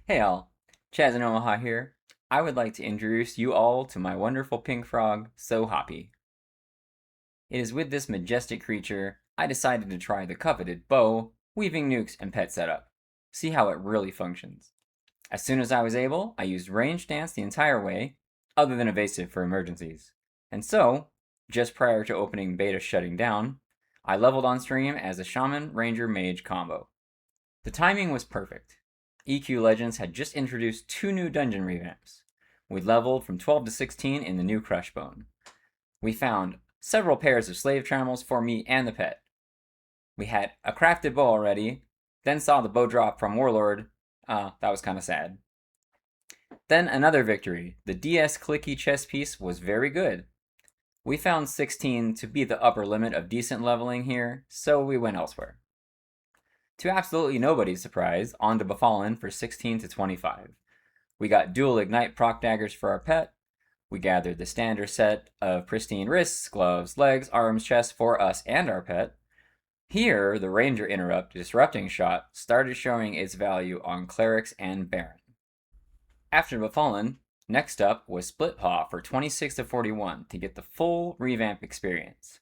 Hey all, Chaz in Omaha here. I would like to introduce you all to my wonderful pink frog, So Hoppy. It is with this majestic creature I decided to try the coveted bow, weaving nukes, and pet setup. See how it really functions. As soon as I was able, I used range dance the entire way, other than evasive for emergencies. And so, just prior to opening beta shutting down, I leveled on stream as a Shaman Ranger Mage combo. The timing was perfect. EQ Legends had just introduced two new dungeon revamps. We leveled from 12 to 16 in the new Crushbone. We found several pairs of slave trammels for me and the pet. We had a crafted bow already, then saw the bow drop from Warlord. That was kind of sad. Then another victory. The DS clicky chess piece was very good. We found 16 to be the upper limit of decent leveling here, so we went elsewhere. To absolutely nobody's surprise, on to Befallen for 16 to 25. We got dual ignite proc daggers for our pet. We gathered the standard set of pristine wrists, gloves, legs, arms, chest for us and our pet. Here, the Ranger Interrupt disrupting shot started showing its value on clerics and Baron. After Befallen, next up was Split Paw for 26 to 41 to get the full revamp experience.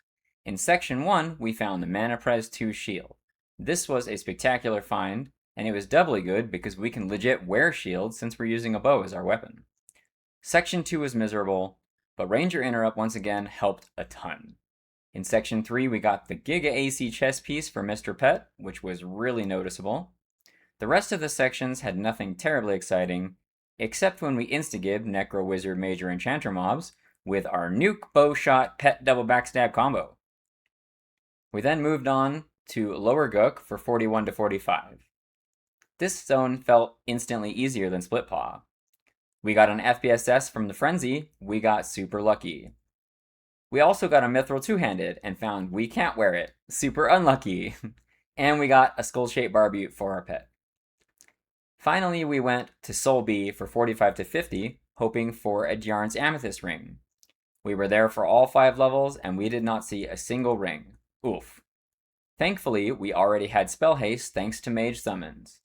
In section 1, we found the Mana Pres 2 shield. This was a spectacular find, and it was doubly good because we can legit wear shields since we're using a bow as our weapon. Section 2 was miserable, but Ranger Interrupt once again helped a ton. In Section 3, we got the Giga AC chest piece for Mr. Pet, which was really noticeable. The rest of the sections had nothing terribly exciting, except when we instagib Necro Wizard Major Enchanter mobs with our Nuke Bow Shot Pet Double Backstab combo. We then moved on to Lower Gook for 41 to 45. This zone felt instantly easier than Split Paw. We got an FBSS from the Frenzy, we got super lucky. We also got a Mithril two-handed and found we can't wear it, super unlucky. And we got a skull-shaped barbute for our pet. Finally, we went to Soul B for 45 to 50, hoping for a Djarn's Amethyst ring. We were there for all 5 levels, and we did not see a single ring. Oof. Thankfully, we already had spell haste thanks to Mage summons.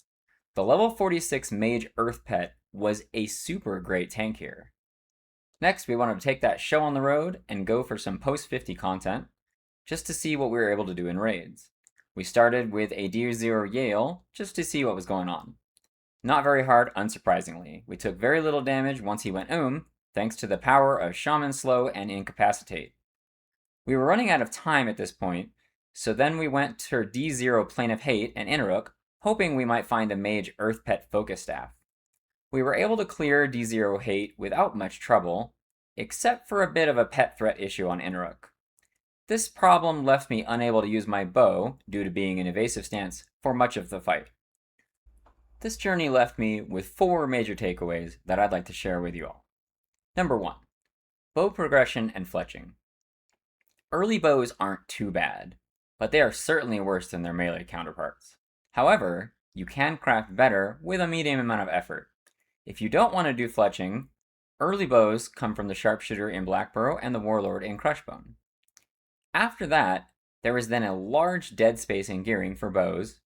The level 46 Mage Earth Pet was a super great tank here. Next, we wanted to take that show on the road and go for some post 50 content, just to see what we were able to do in raids. We started with a D0 Yale, just to see what was going on. Not very hard, unsurprisingly. We took very little damage once he went thanks to the power of Shaman Slow and Incapacitate. We were running out of time at this point, so then we went to D0 Plane of Hate and Inaruk, hoping we might find a Mage Earth Pet Focus Staff. We were able to clear D0 Hate without much trouble, except for a bit of a pet threat issue on Inaruk. This problem left me unable to use my bow, due to being in evasive stance, for much of the fight. This journey left me with 4 major takeaways that I'd like to share with you all. Number 1. Bow progression and fletching. Early bows aren't too bad, but they are certainly worse than their melee counterparts. However, you can craft better with a medium amount of effort. If you don't want to do fletching, early bows come from the Sharpshooter in Blackburrow and the Warlord in Crushbone. After that, there is then a large dead space in gearing for bows,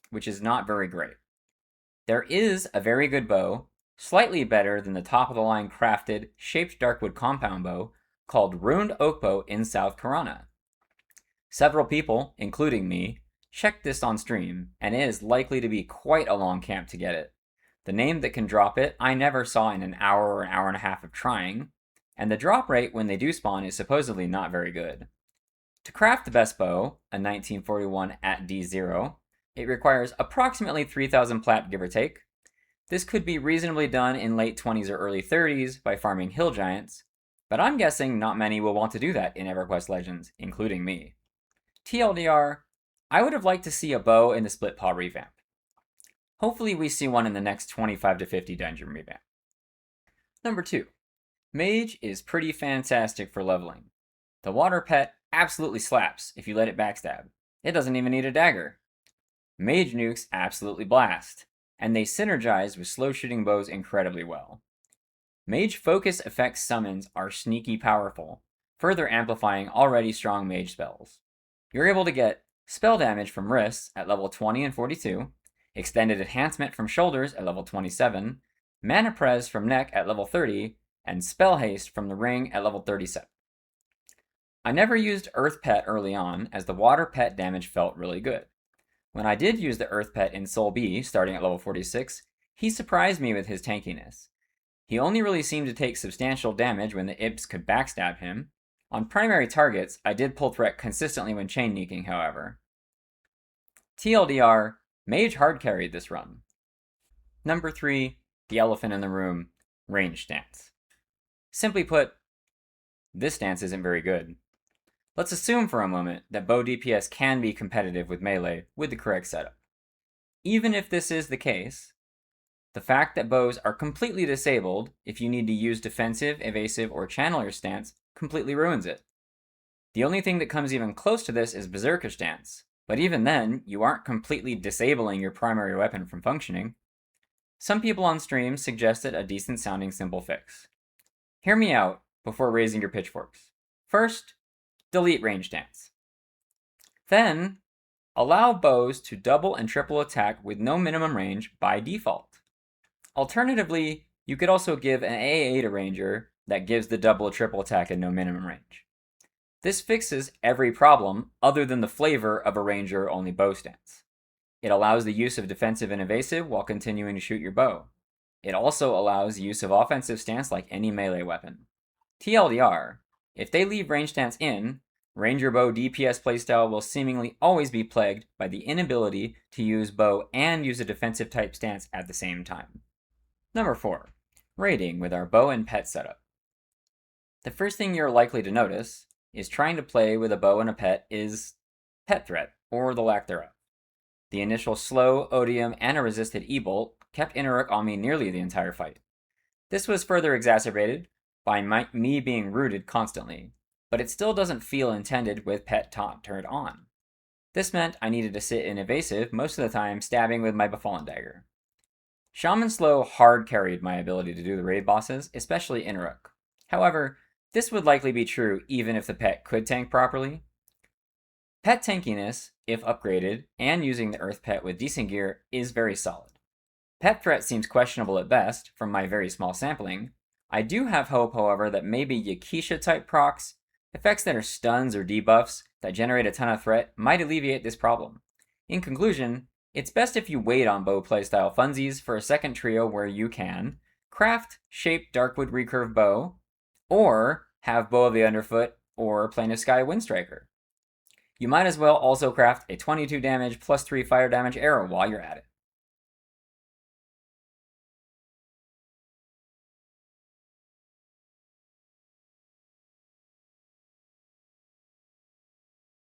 which is not very great. There is a very good bow, slightly better than the top-of-the-line crafted, shaped Darkwood compound bow, called Ruined Oak Bow in South Karana. Several people, including me, checked this on stream, and it is likely to be quite a long camp to get it. The name that can drop it I never saw in an hour or an hour and a half of trying, and the drop rate when they do spawn is supposedly not very good. To craft the best bow, a 1941 at D0, it requires approximately 3,000 plat, give or take. This could be reasonably done in late 20s or early 30s by farming hill giants, but I'm guessing not many will want to do that in Everquest Legends, including me. TLDR, I would have liked to see a bow in the Split Paw revamp. Hopefully we see one in the next 25 to 50 dungeon revamp. Number 2. Mage is pretty fantastic for leveling. The water pet absolutely slaps if you let it backstab. It doesn't even need a dagger. Mage nukes absolutely blast, and they synergize with slow shooting bows incredibly well. Mage focus effect summons are sneaky powerful, further amplifying already strong mage spells. You're able to get spell damage from wrists at level 20 and 42, extended enhancement from shoulders at level 27, mana pres from neck at level 30, and spell haste from the ring at level 37. I never used Earth Pet early on, as the water pet damage felt really good. When I did use the Earth Pet in Soul B, starting at level 46, he surprised me with his tankiness. He only really seemed to take substantial damage when the Imps could backstab him. On primary targets, I did pull threat consistently when chain neeking, however. TLDR, Mage hard carried this run. Number 3, the elephant in the room, range stance. Simply put, this stance isn't very good. Let's assume for a moment that bow DPS can be competitive with melee with the correct setup. Even if this is the case, the fact that bows are completely disabled if you need to use defensive, evasive, or channeler stance completely ruins it. The only thing that comes even close to this is berserker stance, but even then, you aren't completely disabling your primary weapon from functioning. Some people on stream suggested a decent sounding simple fix. Hear me out before raising your pitchforks. First, delete range stance. Then, allow bows to double and triple attack with no minimum range by default. Alternatively, you could also give an AA to ranger that gives the double or triple attack and no minimum range. This fixes every problem other than the flavor of a ranger-only bow stance. It allows the use of defensive and evasive while continuing to shoot your bow. It also allows the use of offensive stance like any melee weapon. TLDR, if they leave range stance in, ranger bow DPS playstyle will seemingly always be plagued by the inability to use bow and use a defensive type stance at the same time. Number 4, raiding with our bow and pet setup. The first thing you're likely to notice is trying to play with a bow and a pet is pet threat, or the lack thereof. The initial slow, odium, and a resisted E-bolt kept Inaruk on me nearly the entire fight. This was further exacerbated by me being rooted constantly, but it still doesn't feel intended with pet taunt turned on. This meant I needed to sit in evasive most of the time, stabbing with my Befallen Dagger. Shaman Slow hard carried my ability to do the raid bosses, especially Inaruk. However, this would likely be true even if the pet could tank properly. Pet tankiness, if upgraded, and using the Earth Pet with decent gear, is very solid. Pet threat seems questionable at best, from my very small sampling. I do have hope, however, that maybe Yakisha-type procs, effects that are stuns or debuffs that generate a ton of threat, might alleviate this problem. In conclusion, it's best if you wait on bow playstyle funsies for a second trio where you can craft shaped Darkwood recurve bow, or have Bow of the Underfoot or Plane of Sky Windstriker. You might as well also craft a 22 damage plus 3 fire damage arrow while you're at it.